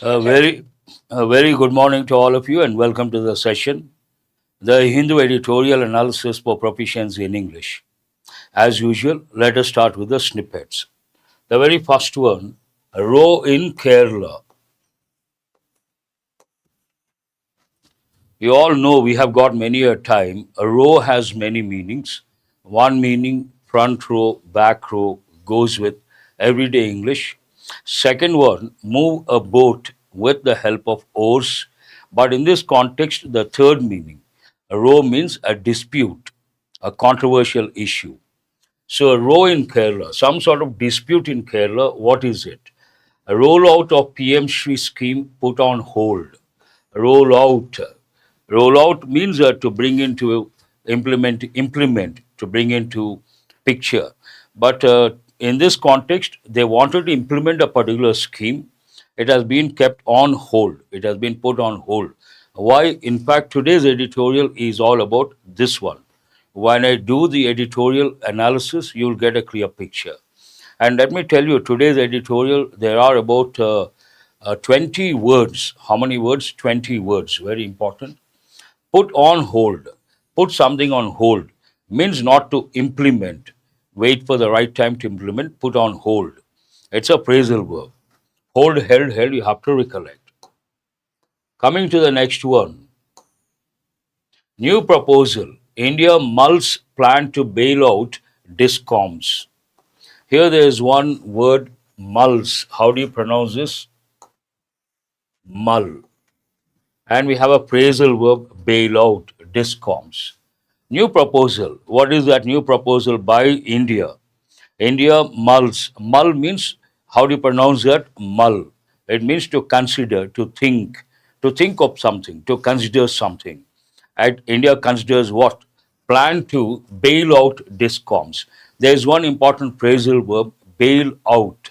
A very, a very good morning to all of you and welcome to the session, the Hindu editorial analysis for proficiency in English. As usual, let us start with the snippets. The very first one, a row in Kerala. You all know we have got many a time. A row has many meanings. One meaning, front row, back row, goes with everyday English. Second one, move a boat with the help of oars. But in this context, the third meaning, a row means a dispute, a controversial issue. So a row in Kerala, some sort of dispute in Kerala, what is it? A rollout of PM Shri scheme put on hold. Rollout. Rollout means to bring into implement, to bring into picture. But in this context, they wanted to implement a particular scheme. It has been kept on hold. It has been put on hold. Why? In fact, today's editorial is all about this one. When I do the editorial analysis, you'll get a clear picture. And let me tell you, today's editorial, there are about 20 words. How many words? 20 words. Very important. Put on hold. Put something on hold means not to implement. Wait for the right time to implement. Put on hold. It's a phrasal verb. Hold, held, you have to recollect. Coming to the next one. New proposal. India mulls plan to bail out discoms. Here there is one word, mulls. How do you pronounce this? Mull. And we have a phrasal verb, bail out, discoms. New proposal. What is that new proposal by India? India mulls. Mull means, how do you pronounce that? Mull. It means to consider, to think of something, to consider something. And India considers what? Plan to bail out discoms. There is one important phrasal verb, bail out.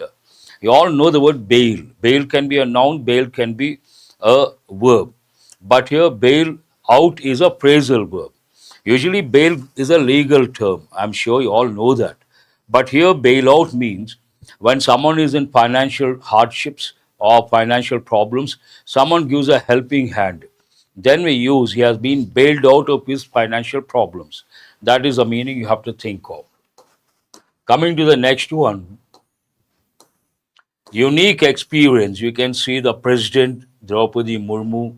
You all know the word bail. Bail can be a noun, bail can be a verb. But here, bail out is a phrasal verb. Usually, bail is a legal term. I'm sure you all know that. But here, bailout means when someone is in financial hardships or financial problems, someone gives a helping hand. Then we use he has been bailed out of his financial problems. That is a meaning you have to think of. Coming to the next one, unique experience. You can see the President Draupadi Murmu.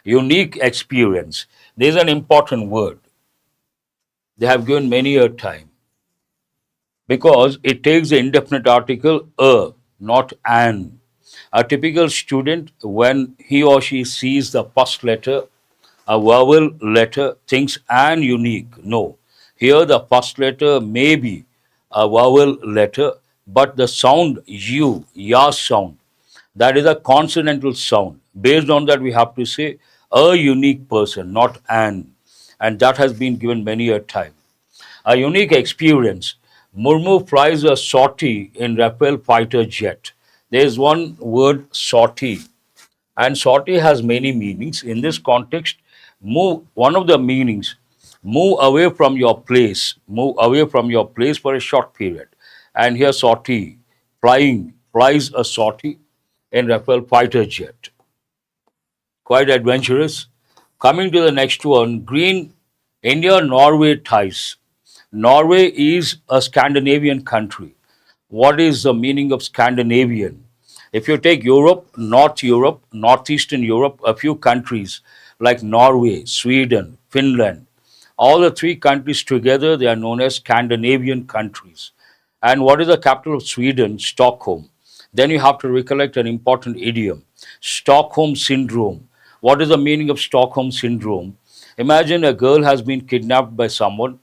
Unique experience. There is an important word. They have given many a time because it takes the indefinite article a, not an. A typical student, when he or she sees the first letter, a vowel letter, thinks an unique. No. Here the first letter may be a vowel letter, but the sound u, ya sound, that is a consonantal sound. Based on that, we have to say a unique person, not an. And that has been given many a time. A unique experience. Murmu flies a sortie in Rafale fighter jet. There is one word, sortie. And sortie has many meanings. In this context, move, one of the meanings, move away from your place, move away from your place for a short period. And here, sortie, flies a sortie in Rafale fighter jet. Quite adventurous. Coming to the next one, green India Norway ties. Norway is a Scandinavian country. What is the meaning of Scandinavian? If you take Europe, Northeastern Europe, a few countries like Norway, Sweden, Finland, all the three countries together, they are known as Scandinavian countries. And what is the capital of Sweden? Stockholm. Then you have to recollect an important idiom, Stockholm Syndrome. What is the meaning of Stockholm Syndrome? Imagine a girl has been kidnapped by someone,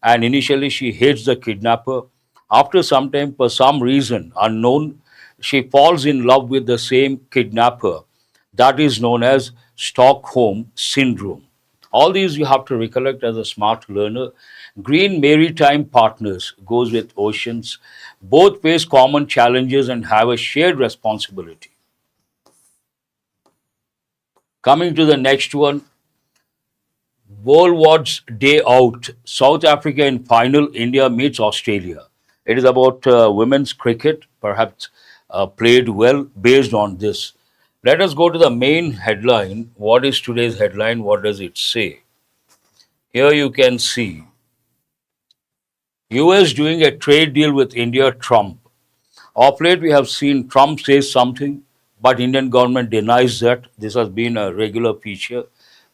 and initially she hates the kidnapper. After some time, for some reason unknown, she falls in love with the same kidnapper. That is known as Stockholm Syndrome. All these you have to recollect as a smart learner. Green maritime partners goes with oceans. Both face common challenges and have a shared responsibility. Coming to the next one, Woolworth's Day Out. South Africa in final, India meets Australia. It is about women's cricket, perhaps played well based on this. Let us go to the main headline. What is today's headline? What does it say? Here you can see US doing a trade deal with India, Trump. Of late, we have seen Trump say something, but Indian government denies that. This has been a regular feature.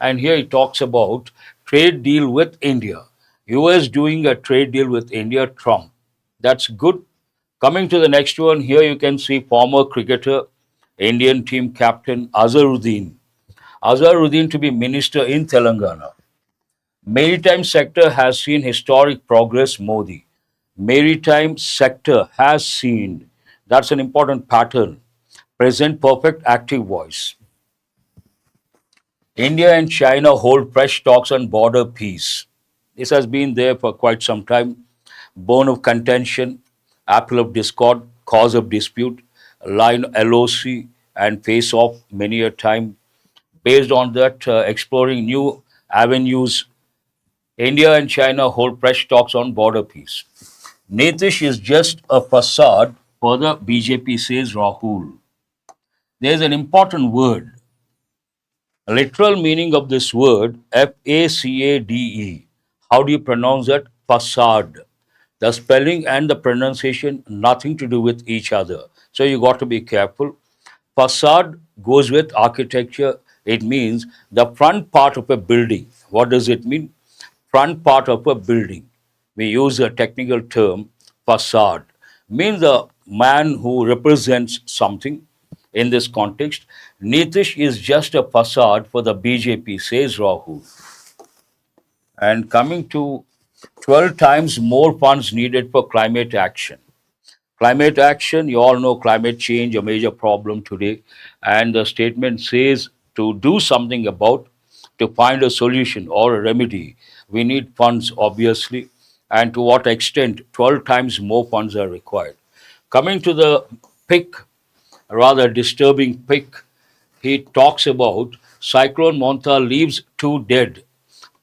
And here he talks about trade deal with India. US doing a trade deal with India, Trump. That's good. Coming to the next one, here you can see former cricketer, Indian team captain Azharuddin. Azharuddin to be minister in Telangana. Maritime sector has seen historic progress, Modi. Maritime sector has seen, that's an important pattern, present perfect active voice. India and China hold fresh talks on border peace. This has been there for quite some time. Bone of contention, apple of discord, cause of dispute, line LOC and face off many a time. Based on that, exploring new avenues, India and China hold fresh talks on border peace. Nitish is just a facade for the BJP, says Rahul. There is an important word. A literal meaning of this word, FACADE. How do you pronounce that? Facade. The spelling and the pronunciation, nothing to do with each other. So you got to be careful. Facade goes with architecture. It means the front part of a building. What does it mean? Front part of a building. We use a technical term, facade. Means the man who represents something. In this context, Nitish is just a facade for the BJP, says Rahul. And coming to 12 times more funds needed for climate action. Climate action, you all know climate change, a major problem today. And the statement says to do something about, to find a solution or a remedy, we need funds, obviously. And to what extent 12 times more funds are required. Coming to the pick, rather disturbing pick, he talks about Cyclone Monta leaves two dead,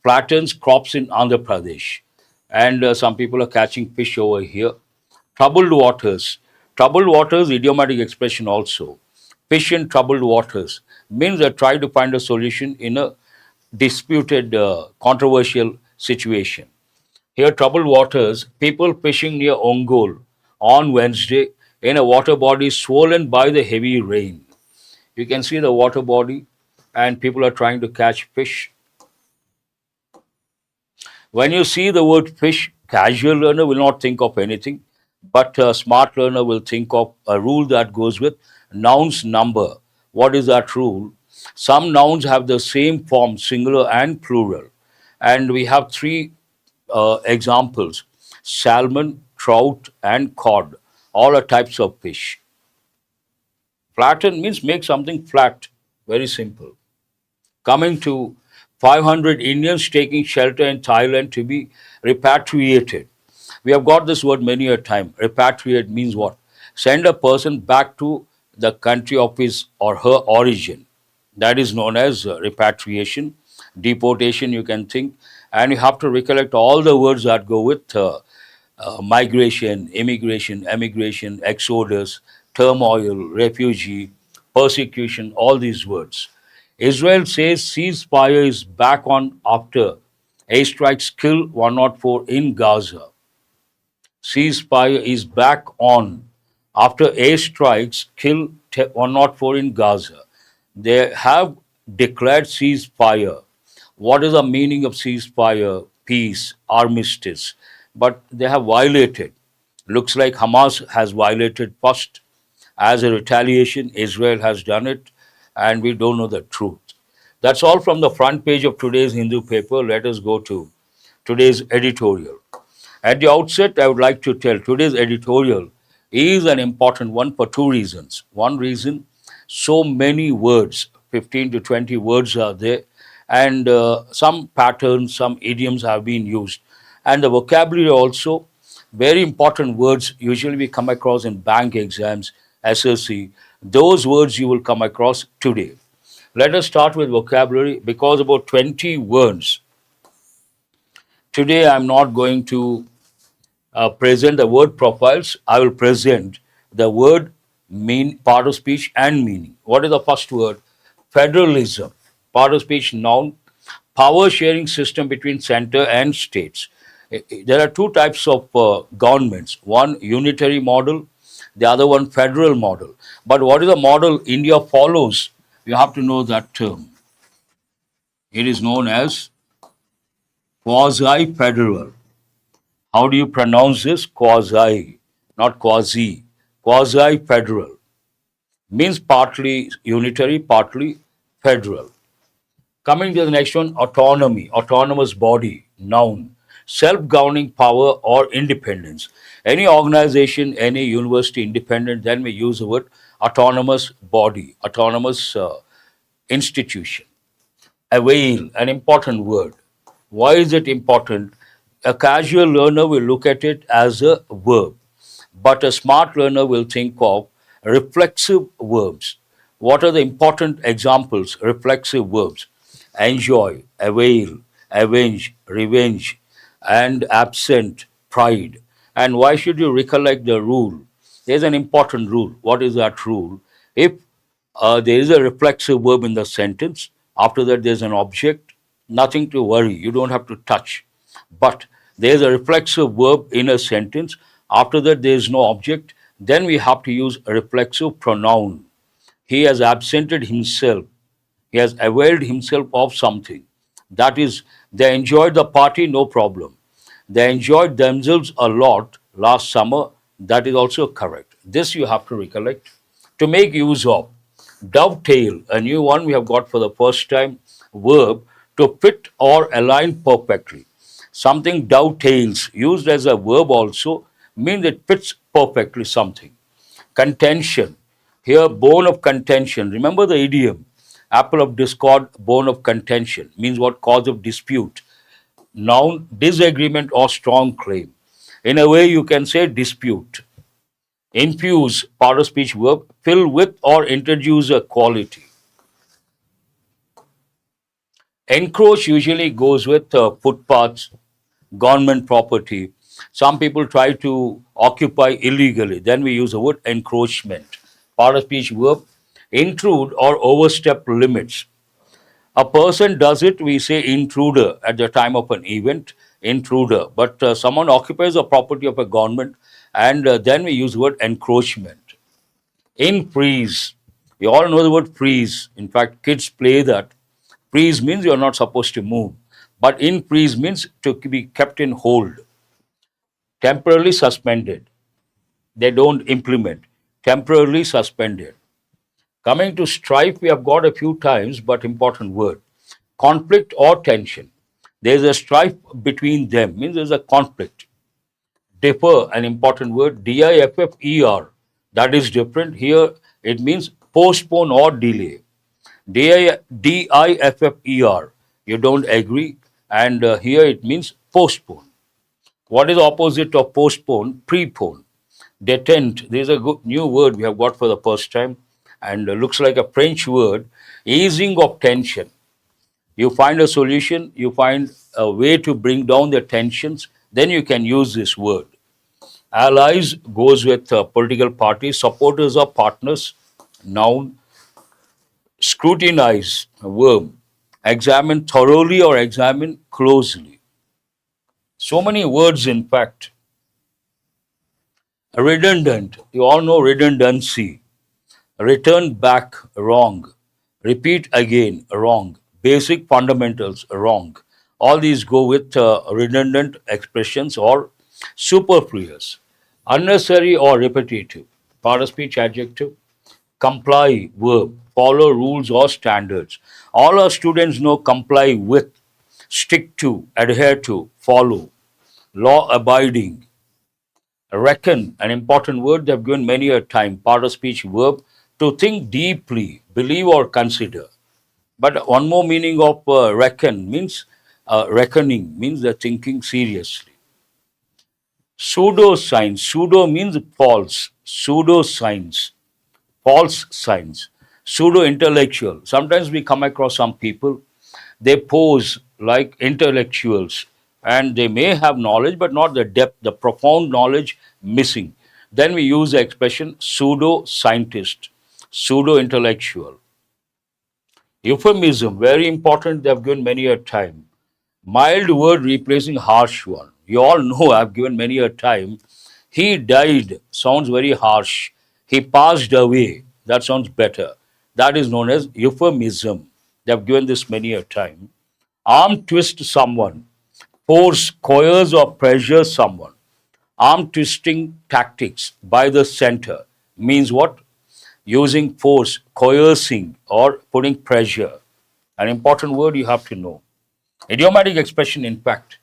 flattens crops in Andhra Pradesh. And some people are catching fish over here. Troubled waters. Troubled waters, idiomatic expression also. Fish in troubled waters means they try to find a solution in a disputed, controversial situation. Here, troubled waters, people fishing near Ongole on Wednesday in a water body swollen by the heavy rain. You can see the water body, and people are trying to catch fish. When you see the word fish, casual learner will not think of anything, but a smart learner will think of a rule that goes with nouns number. What is that rule? Some nouns have the same form, singular and plural. And we have three examples: salmon, trout, and cod. All are types of fish. Flatten means make something flat. Very simple. Coming to 500 Indians taking shelter in Thailand to be repatriated. We have got this word many a time. Repatriate means what? Send a person back to the country of his or her origin. That is known as repatriation, deportation, you can think. And you have to recollect all the words that go with migration, immigration, emigration, exodus, turmoil, refugee, persecution, all these words. Israel says ceasefire is back on after airstrikes kill 104 in Gaza. Ceasefire is back on after airstrikes kill 104 in Gaza. They have declared ceasefire. What is the meaning of ceasefire, peace, armistice? But they have violated. Looks like Hamas has violated first. As a retaliation, Israel has done it, and we don't know the truth. That's all from the front page of today's Hindu paper. Let us go to today's editorial. At the outset, I would like to tell today's editorial is an important one for two reasons. One reason, so many words, 15 to 20 words are there, and some patterns, some idioms have been used. And the vocabulary also, very important words usually we come across in bank exams, SSC. Those words you will come across today. Let us start with vocabulary because about 20 words. Today I'm not going to present the word profiles. I will present the word part of speech and meaning. What is the first word? Federalism. Part of speech noun. Power sharing system between center and states. There are two types of governments. One unitary model, the other one federal model. But what is the model India follows? You have to know that term. It is known as quasi-federal. How do you pronounce this? Quasi, not quasi. Quasi-federal means partly unitary, partly federal. Coming to the next one, autonomy, autonomous body, noun, self-governing power or independence. Any organization, any university independent, then we use the word autonomous body, autonomous institution. Avail, an important word. Why is it important? A casual learner will look at it as a verb, but a smart learner will think of reflexive verbs. What are the important examples? Reflexive verbs: enjoy, avail, avenge, revenge, and absent, pride. And why should you recollect the rule? There's an important rule. What is that rule? If there is a reflexive verb in the sentence, after that there's an object, nothing to worry, you don't have to touch. But there's a reflexive verb in a sentence, after that there is no object, then we have to use a reflexive pronoun. He has absented himself, he has availed himself of something. That is, they enjoyed the party, no problem. They enjoyed themselves a lot last summer, that is also correct. This you have to recollect. To make use of, dovetail, a new one we have got for the first time, verb, to fit or align perfectly. Something dovetails, used as a verb also, means it fits perfectly something. Contention, here bone of contention. Remember the idiom, apple of discord, bone of contention, means what? Cause of dispute. Noun, disagreement or strong claim. In a way, you can say dispute. Infuse, part of speech verb, fill with or introduce a quality. Encroach usually goes with footpaths, government property. Some people try to occupy illegally. Then we use the word encroachment. Part of speech verb, intrude or overstep limits. A person does it, we say intruder at the time of an event, intruder. But someone occupies the property of a government, and then we use the word encroachment. In freeze, you all know the word freeze. In fact, kids play that. Freeze means you're not supposed to move. But in freeze means to be kept in hold, temporarily suspended. They don't implement, temporarily suspended. Coming to strife, we have got a few times, but important word. Conflict or tension. There's a strife between them, means there's a conflict. Differ, an important word, difffer. That is different. Here it means postpone or delay. Difffer. You don't agree, and here it means postpone. What is the opposite of postpone? Prepone. Detent. There is a good new word we have got for the first time, and looks like a French word. Easing of tension. You find a solution, you find a way to bring down the tensions, then you can use this word. Allies goes with political parties, supporters or partners, noun. Scrutinize, verb. Examine thoroughly or examine closely. So many words, in fact. Redundant, you all know redundancy. Return back, wrong. Repeat again, wrong. Basic fundamentals, wrong. All these go with redundant expressions or superfluous. Unnecessary or repetitive. Part of speech adjective. Comply, verb. Follow rules or standards. All our students know comply with, stick to, adhere to, follow. Law abiding. Reckon, an important word they've given many a time. Part of speech verb. To think deeply, believe or consider. But one more meaning of reckon means reckoning, means the thinking seriously. Pseudoscience. Pseudo means false. Pseudoscience. False science. Pseudo intellectual. Sometimes we come across some people, they pose like intellectuals and they may have knowledge but not the depth, the profound knowledge missing. Then we use the expression pseudo-scientist, pseudo-intellectual. Euphemism, very important, they have given many a time. Mild word replacing harsh one. You all know I've given many a time. He died sounds very harsh. He passed away. That sounds better. That is known as euphemism. They have given this many a time. Arm twist someone. Force, coerce, or pressure someone. Arm twisting tactics by the center means what? Using force, coercing, or putting pressure. An important word you have to know. Idiomatic expression, in fact.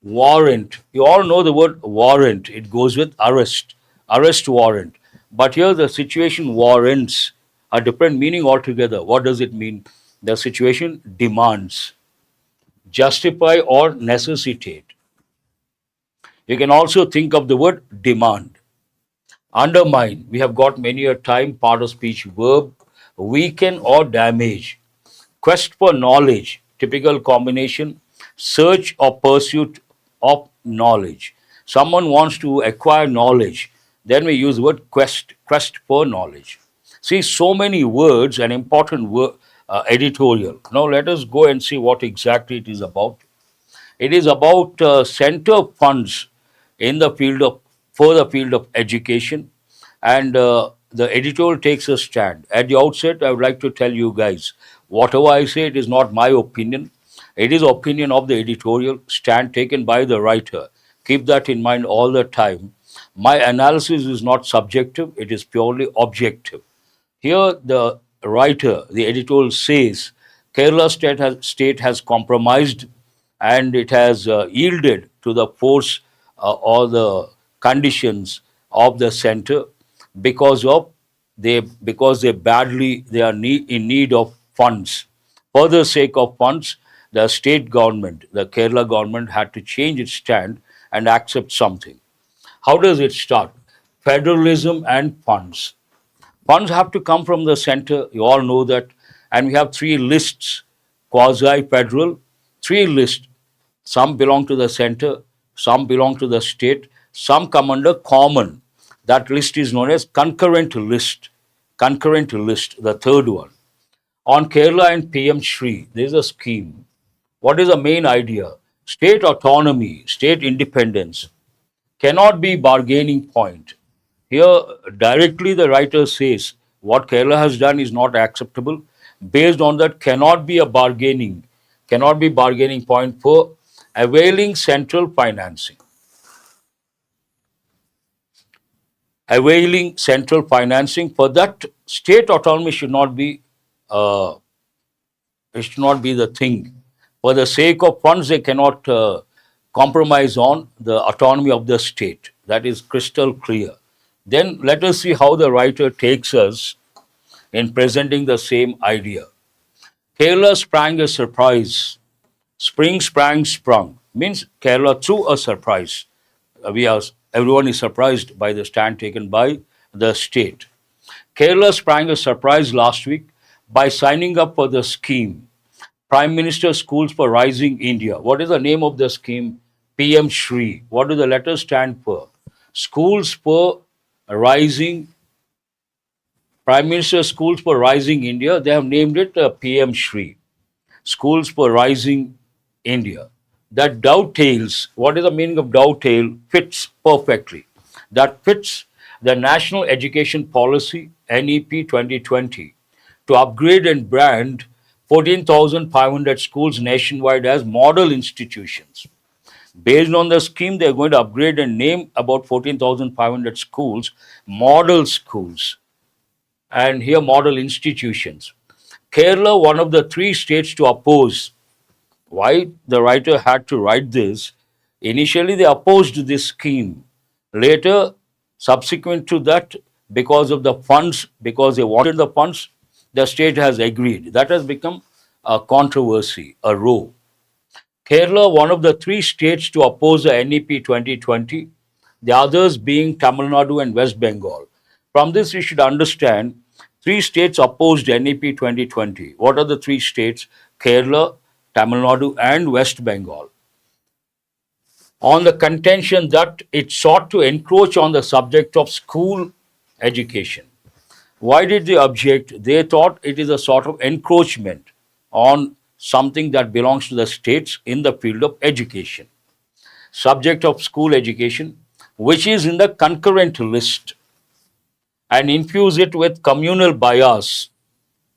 Warrant. You all know the word warrant. It goes with arrest, arrest warrant. But here the situation warrants a different meaning altogether. What does it mean? The situation demands, justify, or necessitate. You can also think of the word demand. Undermine. We have got many a time part of speech verb. Weaken or damage. Quest for knowledge, typical combination, search or pursuit of knowledge. Someone wants to acquire knowledge, then we use the word quest for knowledge. See, so many words, an important word, editorial. Now let us go and see what exactly it is about. It is about center funds in the field of for the field of education, and the editorial takes a stand. At the outset, I would like to tell you guys, whatever I say, it is not my opinion. It is opinion of the editorial, stand taken by the writer. Keep that in mind all the time. My analysis is not subjective; it is purely objective. Here, the writer, the editorial says, Kerala state has compromised and it has yielded to the force or the conditions of the center because of they are in need of funds. For the sake of funds, the state government, the Kerala government, had to change its stand and accept something. How does it start? Federalism and funds. Funds have to come from the center, you all know that. And we have three lists, quasi federal, three lists. Some belong to the center, some belong to the state, some come under common. That list is known as concurrent list. Concurrent list, the third one. On Kerala and PM Shri, there is a scheme. What is the main idea? State autonomy, state independence cannot be bargaining point. Here, directly the writer says what Kerala has done is not acceptable. Based on that, cannot be bargaining point for availing central financing. Availing central financing for that state autonomy should not be it should not be the thing. For the sake of funds, they cannot compromise on the autonomy of the state. That is crystal clear. Then let us see how the writer takes us in presenting the same idea. Kerala sprang a surprise. Spring sprang sprung means Kerala threw a surprise. Everyone is surprised by the stand taken by the state. Kerala sprang a surprise last week by signing up for the scheme Prime Minister Schools for Rising India. What is the name of the scheme? PM Shri. What do the letters stand for? Schools for Rising, Prime Minister Schools for Rising India. They have named it PM Shri. Schools for Rising India. That dovetails, what is the meaning of dovetail? Fits perfectly. That fits the National Education Policy, NEP 2020, to upgrade and brand 14,500 schools nationwide as model institutions. Based on the scheme, they are going to upgrade and name about 14,500 schools, model schools, and here model institutions. Kerala, one of the three states to oppose. Why the writer had to write this? Initially, they opposed this scheme. Later, subsequent to that, because of the funds, because they wanted the funds, the state has agreed. That has become a controversy, a row. Kerala, one of the three states to oppose the NEP 2020, the others being Tamil Nadu and West Bengal. From this, we should understand three states opposed NEP 2020. What are the three states? Kerala, Tamil Nadu, and West Bengal. on the contention that it sought to encroach on the subject of school education. Why did they object? They thought it is a sort of encroachment on something that belongs to the states in the field of education. Subject of school education, which is in the concurrent list, and infuse it with communal bias,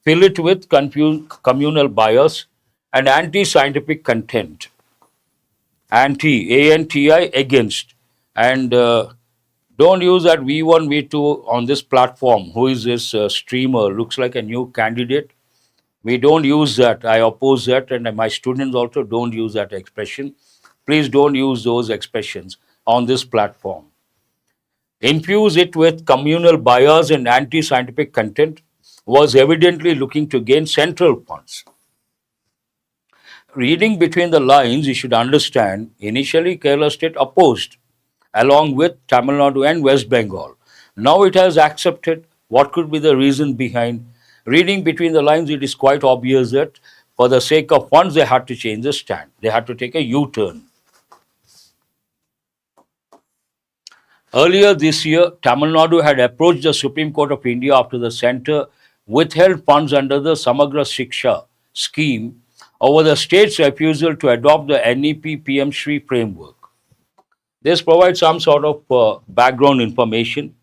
fill it with communal bias and anti scientific content. ANTI, against. And don't use that V1, V2 on this platform. Who is this streamer? Looks like a new candidate. We don't use that. I oppose that, and my students also don't use that expression. Please don't use those expressions on this platform. Infuse it with communal bias and anti scientific content was evidently looking to gain central funds. Reading between the lines, you should understand initially Kerala state opposed along with Tamil Nadu and West Bengal. Now it has accepted. What could be the reason behind? Reading between the lines, it is quite obvious that for the sake of funds, they had to change the stand. They had to take a U-turn. Earlier this year, Tamil Nadu had approached the Supreme Court of India after the centre withheld funds under the Samagra Shiksha scheme over the state's refusal to adopt the NEP PM Shri framework. This provides some sort of background information.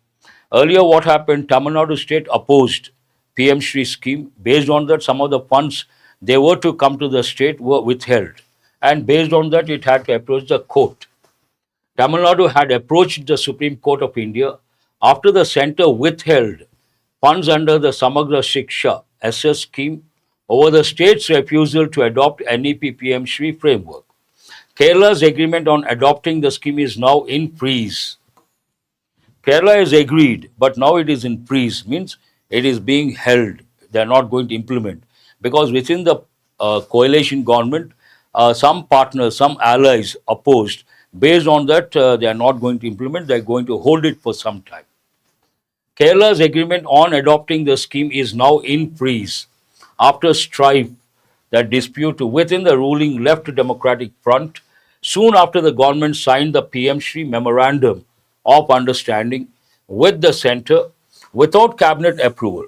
Earlier, what happened? Tamil Nadu state opposed PM Shri scheme. Based on that, some of the funds they were to come to the state were withheld, and based on that, it had to approach the court. Tamil Nadu had approached the Supreme Court of India after the centre withheld funds under the Samagra Shiksha SS scheme over the state's refusal to adopt NEP PM Shri framework. Kerala's agreement on adopting the scheme is now in freeze. Kerala has agreed, but now it is in freeze, means it is being held. They are not going to implement because within the coalition government, some partners, some allies opposed. Based on that, they are not going to implement, they are going to hold it for some time. Kerala's agreement on adopting the scheme is now in freeze. After strife, that dispute within the ruling Left Democratic Front, soon after the government signed the PM Shri Memorandum of Understanding with the centre without cabinet approval.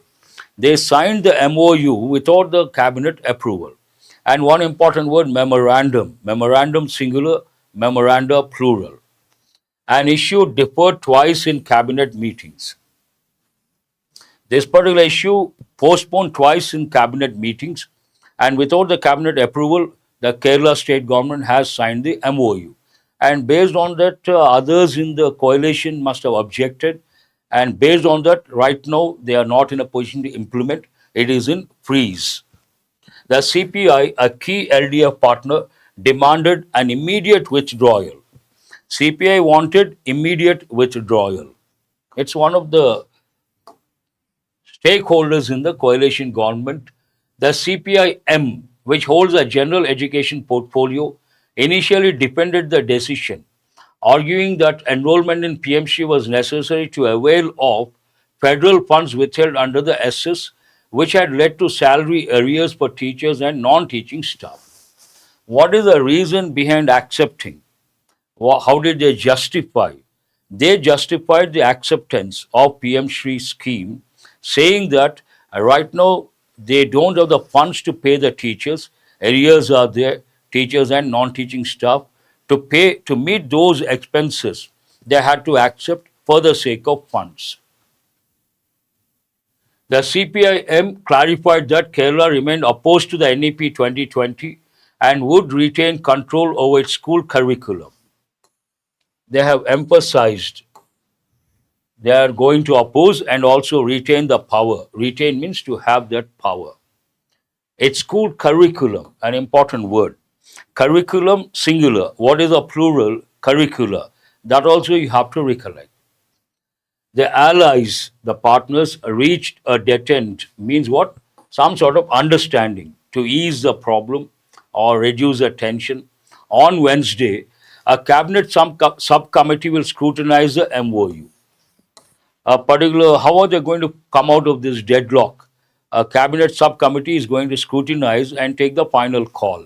They signed the MOU without the cabinet approval. And one important word, memorandum. Memorandum singular, memoranda plural. An issue deferred twice in cabinet meetings. This particular issue postponed twice in cabinet meetings, and without the cabinet approval, the Kerala state government has signed the MOU. And based on that, others in the coalition must have objected. And based on that, right now, they are not in a position to implement. It is in freeze. The CPI, a key LDF partner, demanded an immediate withdrawal. CPI wanted immediate withdrawal. It's one of the stakeholders in the coalition government. The CPI-M, which holds a general education portfolio, initially defended the decision, arguing that enrollment in PMC was necessary to avail of federal funds withheld under the SS, which had led to salary arrears for teachers and non-teaching staff. What is the reason behind accepting? How did they justify? They justified the acceptance of PM Shri scheme, saying that right now they don't have the funds to pay the teachers. Arrears are there, teachers and non-teaching staff. To meet those expenses, they had to accept for the sake of funds. The CPI-M clarified that Kerala remained opposed to the NEP 2020 and would retain control over its school curriculum. They have emphasized they are going to oppose and also retain the power. Retain means to have that power. Its school curriculum, an important word. Curriculum singular. What is a plural? Curricula. That also you have to recollect. The allies, the partners, reached a detent, means what? Some sort of understanding to ease the problem or reduce the tension. On Wednesday, a cabinet subcommittee will scrutinize the MOU. How are they going to come out of this deadlock? A cabinet subcommittee is going to scrutinize and take the final call.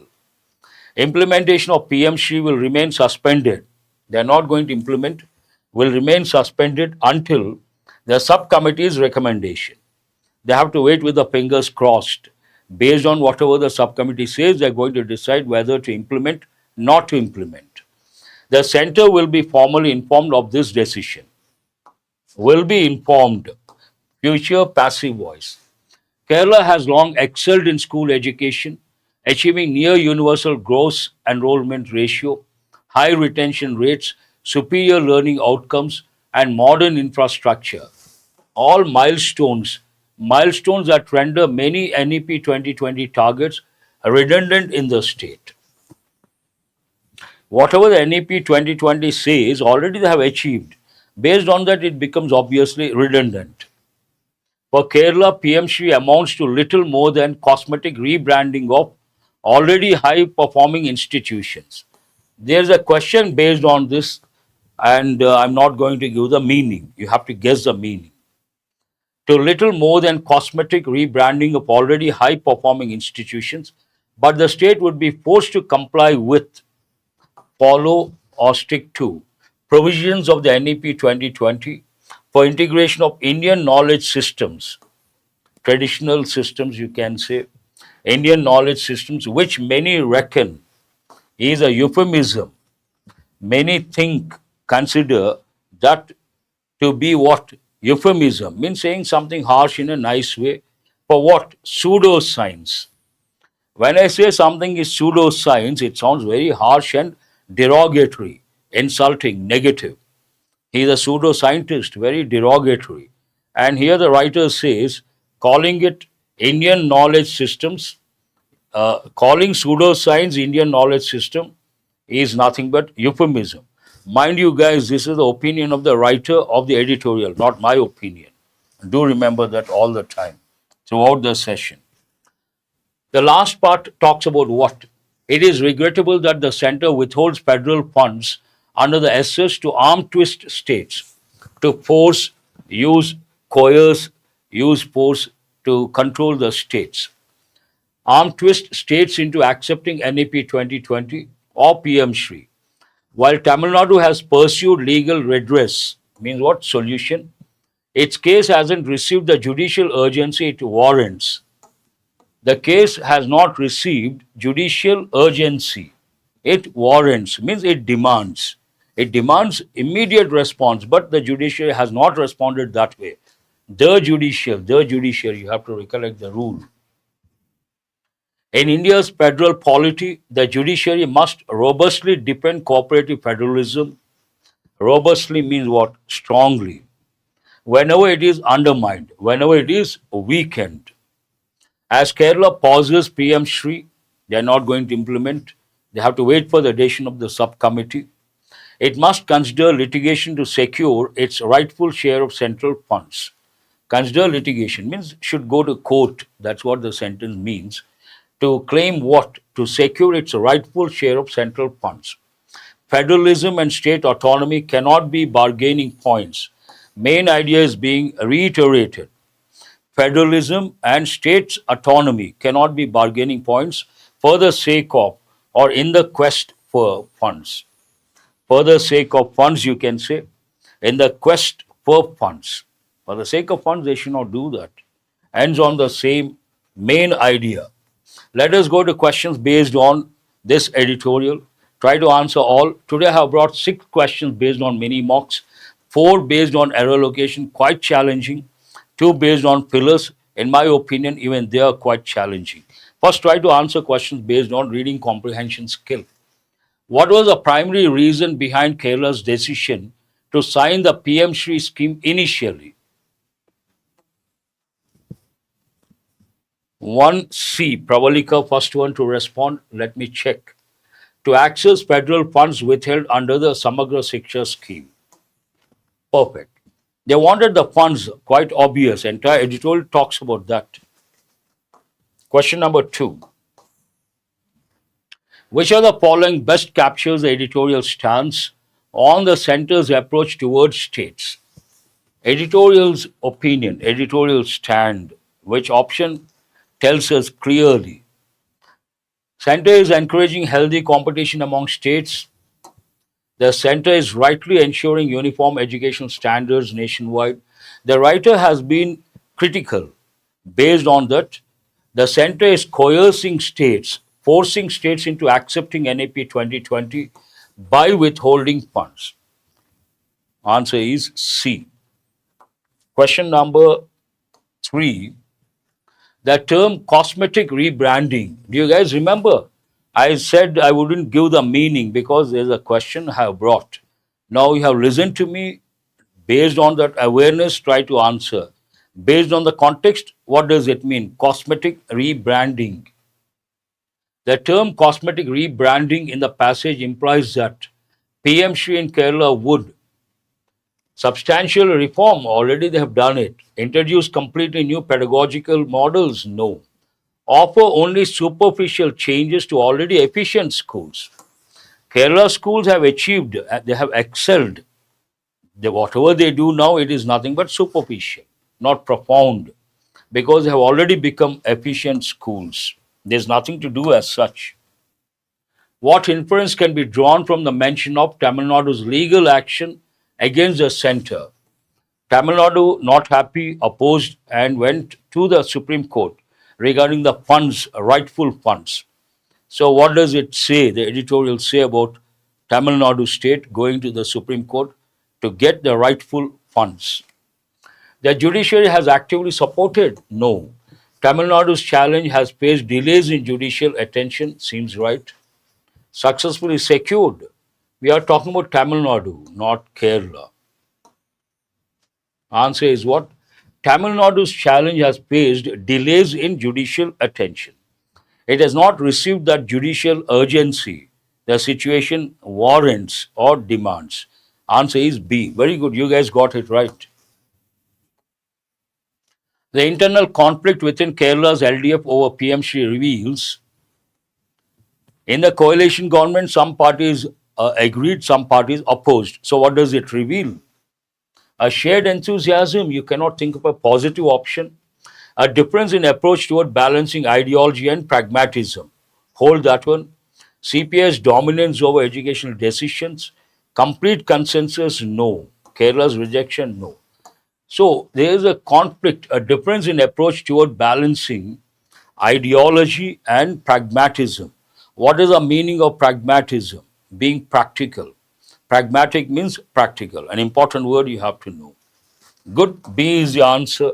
Implementation of PM Shri will remain suspended They are not going to implement, will remain suspended until the subcommittee's recommendation. They have to wait with the fingers crossed. Based on whatever the subcommittee says, they're going to decide whether to implement, not to implement. The center will be formally informed of this decision. Will be informed. Future passive voice. Kerala has long excelled in school education, achieving near universal gross enrollment ratio, high retention rates, superior learning outcomes, and modern infrastructure. All milestones that render many NEP 2020 targets redundant in the state. Whatever the NEP 2020 says, already they have achieved. Based on that, it becomes obviously redundant. For Kerala, PM Shri amounts to little more than cosmetic rebranding of already high performing institutions. There's a question based on this, and I'm not going to give the meaning. You have to guess the meaning. To little more than cosmetic rebranding of already high performing institutions, but the state would be forced to comply with, follow, or stick to provisions of the NEP 2020 for integration of Indian knowledge systems, traditional systems, you can say, Indian knowledge systems, which many reckon is a euphemism. Many consider that to be what? Euphemism means saying something harsh in a nice way. For what? Pseudoscience. When I say something is pseudoscience, it sounds very harsh and derogatory, insulting, negative. He is a pseudoscientist, very derogatory. And here the writer says, calling it Indian knowledge systems, calling pseudoscience Indian knowledge system is nothing but euphemism. Mind you, guys, this is the opinion of the writer of the editorial, not my opinion. Do remember that all the time throughout the session. The last part talks about what? It is regrettable that the center withholds federal funds under the SS to arm twist states to force, use, coerce, use force to control the states. Arm twist states into accepting NEP 2020 or PM Shri. While Tamil Nadu has pursued legal redress, means what? Solution. Its case hasn't received the judicial urgency it warrants. The case has not received judicial urgency. It warrants, means it demands. It demands immediate response, but the judiciary has not responded that way. The judiciary, you have to recollect the rule. In India's federal polity, the judiciary must robustly defend cooperative federalism. Robustly means what? Strongly. Whenever it is undermined, whenever it is weakened. As Kerala pauses PM Shri, they are not going to implement. They have to wait for the decision of the subcommittee. It must consider litigation to secure its rightful share of central funds. Consider litigation means should go to court. That's what the sentence means. To claim what? To secure its rightful share of central funds. Federalism and state autonomy cannot be bargaining points. Main idea is being reiterated. Federalism and states' autonomy cannot be bargaining points for the sake of or in the quest for funds. For the sake of funds, you can say, in the quest for funds. For the sake of funds, they should not do that. Ends on the same main idea. Let us go to questions based on this editorial. Try to answer all. Today I have brought 6 questions based on mini mocks, 4 based on error location, quite challenging, 2 based on fillers. In my opinion, even they are quite challenging. First, try to answer questions based on reading comprehension skill. What was the primary reason behind Kerala's decision to sign the PM Shri scheme initially? 1C, Pravalika, first one to respond. Let me check. To access federal funds withheld under the Samagra Shiksha scheme. Perfect. They wanted the funds, quite obvious. Entire editorial talks about that. Question number 2. Which of the following best captures the editorial stance on the center's approach towards states? Editorial's opinion, editorial stand, which option tells us clearly? Center is encouraging healthy competition among states. The center is rightly ensuring uniform educational standards nationwide. The writer has been critical. Based on that, the center is coercing states, forcing states into accepting NAP 2020 by withholding funds. Answer is C. Question number 3. The term cosmetic rebranding. Do you guys remember? I said I wouldn't give the meaning because there's a question I have brought. Now you have listened to me. Based on that awareness, try to answer. Based on the context, what does it mean? Cosmetic rebranding. The term cosmetic rebranding in the passage implies that PM Shri in Kerala would substantial reform. Already they have done it. Introduce completely new pedagogical models. No. Offer only superficial changes to already efficient schools. Kerala schools have achieved, they have excelled. Whatever they do now, it is nothing but superficial, not profound, because they have already become efficient schools. There's nothing to do as such. What inference can be drawn from the mention of Tamil Nadu's legal action against the center? Tamil Nadu, not happy, opposed, and went to the Supreme Court regarding the funds, rightful funds. So, what does it say, the editorial say about Tamil Nadu state going to the Supreme Court to get the rightful funds? The judiciary has actively supported? No. Tamil Nadu's challenge has faced delays in judicial attention, seems right. Successfully secured. We are talking about Tamil Nadu, not Kerala. Answer is what? Tamil Nadu's challenge has faced delays in judicial attention. It has not received that judicial urgency the situation warrants or demands. Answer is B. Very good, you guys got it right. The internal conflict within Kerala's LDF over PMC reveals in the coalition government, some parties agreed, some parties opposed. So, what does it reveal? A shared enthusiasm, you cannot think of a positive option. A difference in approach toward balancing ideology and pragmatism. Hold that one. CPS dominance over educational decisions. Complete consensus, no. Kerala's rejection, no. So there is a conflict, a difference in approach toward balancing ideology and pragmatism. What is the meaning of pragmatism? Being practical. Pragmatic means practical, an important word you have to know. Good, B is the answer.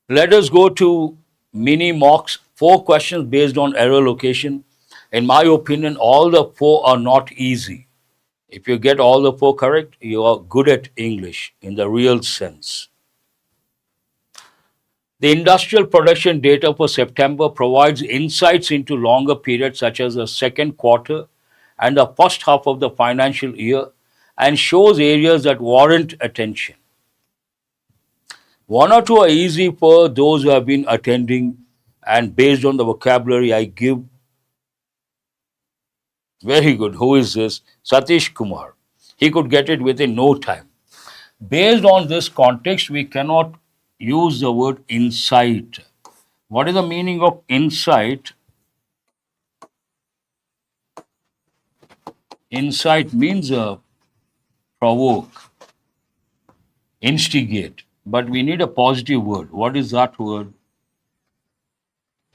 Let us go to mini mocks. 4 questions based on error location. In my opinion, all the 4 are not easy. If you get all the 4 correct, you are good at English in the real sense. The industrial production data for September provides insights into longer periods such as the second quarter and the first half of the financial year and shows areas that warrant attention. 1 or 2 are easy for those who have been attending, and based on the vocabulary I give. Very good. Who is this? Satish Kumar. He could get it within no time. Based on this context, we cannot use the word insight. What is the meaning of insight? Insight means provoke, instigate, but we need a positive word. What is that word?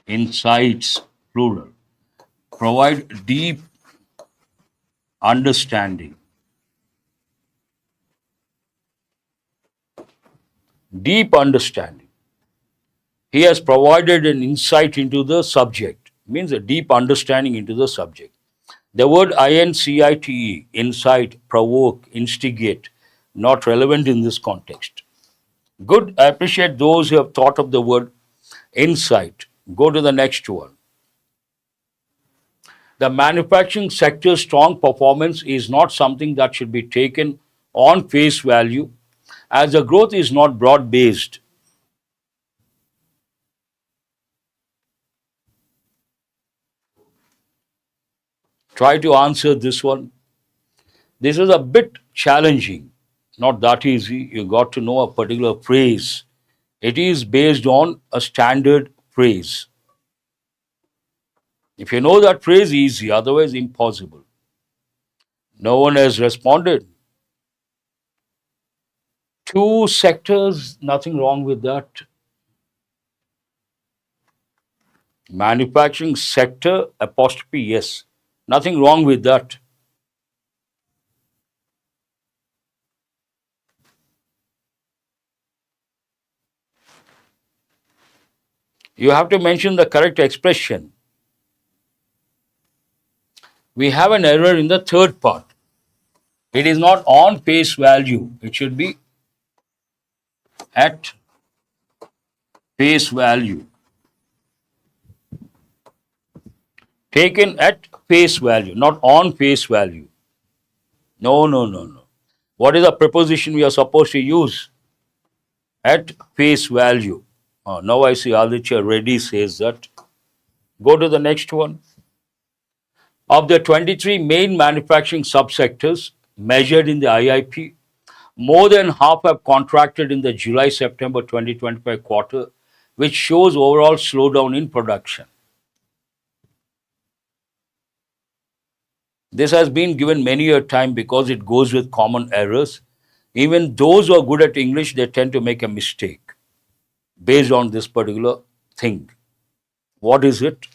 Insights, plural. Provide deep understanding. Deep understanding. He has provided an insight into the subject, means a deep understanding into the subject. The word INCITE, insight, provoke, instigate, not relevant in this context. Good, I appreciate those who have thought of the word insight. Go to the next one. The manufacturing sector's strong performance is not something that should be taken on face value, as the growth is not broad based. Try to answer this one. This is a bit challenging, not that easy. You got to know a particular phrase. It is based on a standard phrase. If you know that phrase, easy, otherwise impossible. No one has responded. Two sectors, nothing wrong with that. Manufacturing sector, apostrophe, yes. Nothing wrong with that. You have to mention the correct expression. We have an error in the third part. It is not on face value. It should be at face value. Taken at face value, not on face value. No, no, no, no. What is the preposition we are supposed to use? At face value. Now I see Aditya Reddy says that. Go to the next one. Of the 23 main manufacturing subsectors measured in the IIP, more than half have contracted in the July-September 2025 quarter, which shows overall slowdown in production. This has been given many a time because it goes with common errors. Even those who are good at English, they tend to make a mistake based on this particular thing. What is it?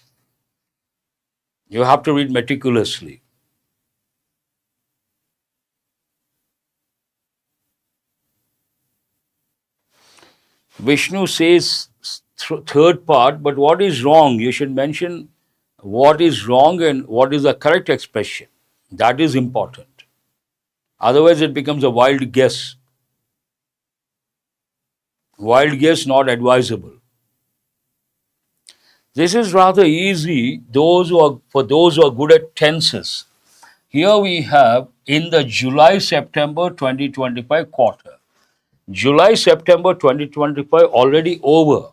You have to read meticulously. Vishnu says third part, but what is wrong? You should mention what is wrong and what is the correct expression. That is important. Otherwise, it becomes a wild guess. Wild guess not advisable. This is rather easy. For those who are good at tenses. Here we have in the July-September 2025 quarter. July-September 2025 already over.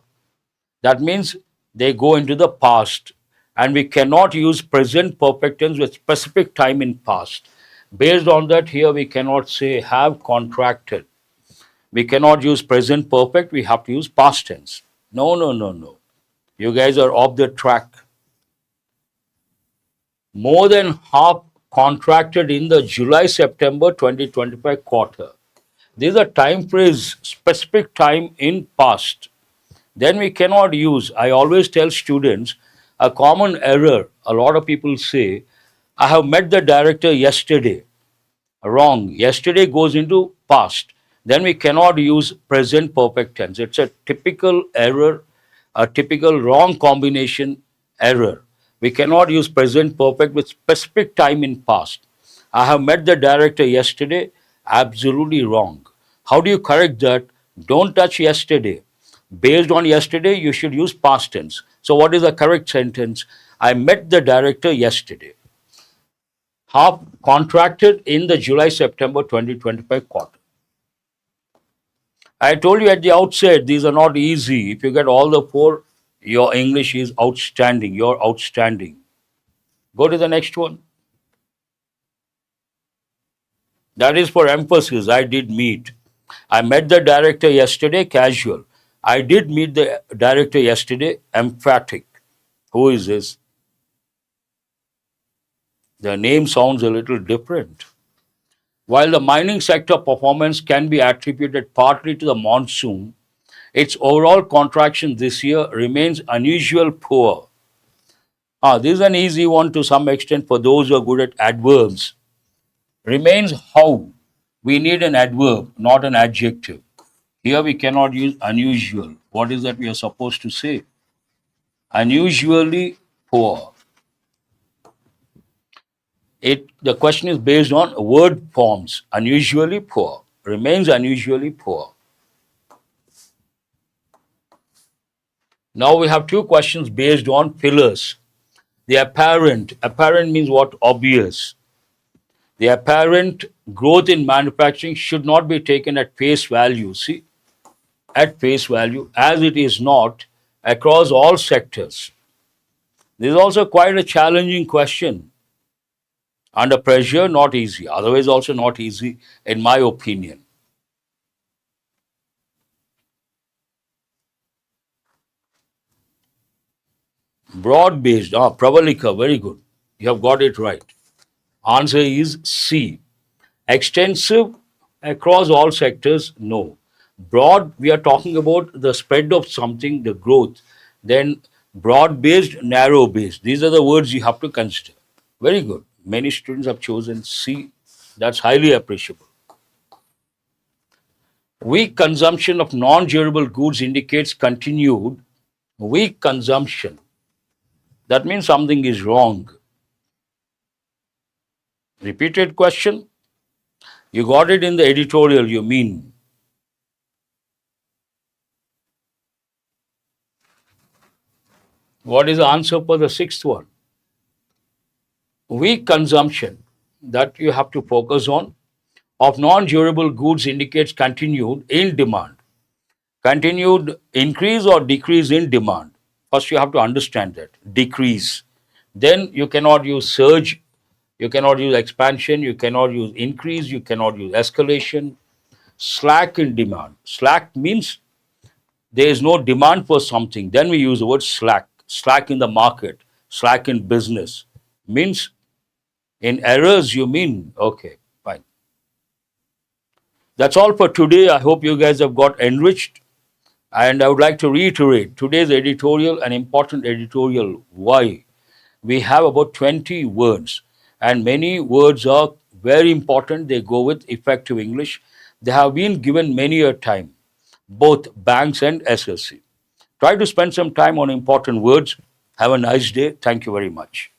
That means they go into the past. And we cannot use present perfect tense with specific time in past. Based on that, here we cannot say have contracted. We cannot use present perfect, we have to use past tense. No, no, no, no. You guys are off the track. More than half contracted in the July-September 2025 quarter. These are time phrase, specific time in past. Then we cannot use, I always tell students, a common error, a lot of people say, I have met the director yesterday. Wrong. Yesterday goes into past. Then we cannot use present perfect tense. It's a typical error, a typical wrong combination error. We cannot use present perfect with specific time in past. I have met the director yesterday. Absolutely wrong. How do you correct that? Don't touch yesterday. Based on yesterday, you should use past tense. So, what is the correct sentence? I met the director yesterday. Half contracted in the July-September 2025 quarter. I told you at the outset, these are not easy. If you get all the four, your English is outstanding. You're outstanding. Go to the next one. That is for emphasis. I did meet. I met the director yesterday, casual. I did meet the director yesterday, emphatic. Who is this? The name sounds a little different. While the mining sector performance can be attributed partly to the monsoon, its overall contraction this year remains unusual poor. This is an easy one to some extent for those who are good at adverbs. Remains how? We need an adverb, not an adjective. Here we cannot use unusual. What is that we are supposed to say? Unusually poor. The question is based on word forms. Unusually poor. Remains unusually poor. Now we have two questions based on fillers. The apparent. Apparent means what? Obvious. The apparent growth in manufacturing should not be taken at face value. See, at face value, as it is not across all sectors. This is also quite a challenging question. Under pressure, not easy. Otherwise, also not easy, in my opinion. Broad based, Pravalika, very good. You have got it right. Answer is C. Extensive across all sectors, no. Broad, we are talking about the spread of something, the growth. Then broad based, narrow based. These are the words you have to consider. Very good. Many students have chosen C. That's highly appreciable. Weak consumption of non durable goods indicates continued weak consumption. That means something is wrong. Repeated question. You got it in the editorial, you mean. What is the answer for the sixth one? Weak consumption that you have to focus on of non-durable goods indicates continued in demand. Continued increase or decrease in demand. First, you have to understand that. Decrease. Then you cannot use surge, you cannot use expansion, you cannot use increase, you cannot use escalation. Slack in demand. Slack means there is no demand for something. Then we use the word slack. Slack in the market, slack in business. Means in errors, you mean? Okay, fine. That's all for today. I hope you guys have got enriched. And I would like to reiterate today's editorial, an important editorial. Why? We have about 20 words, and many words are very important. They go with effective English. They have been given many a time, both banks and SSC. Try to spend some time on important words. Have a nice day. Thank you very much.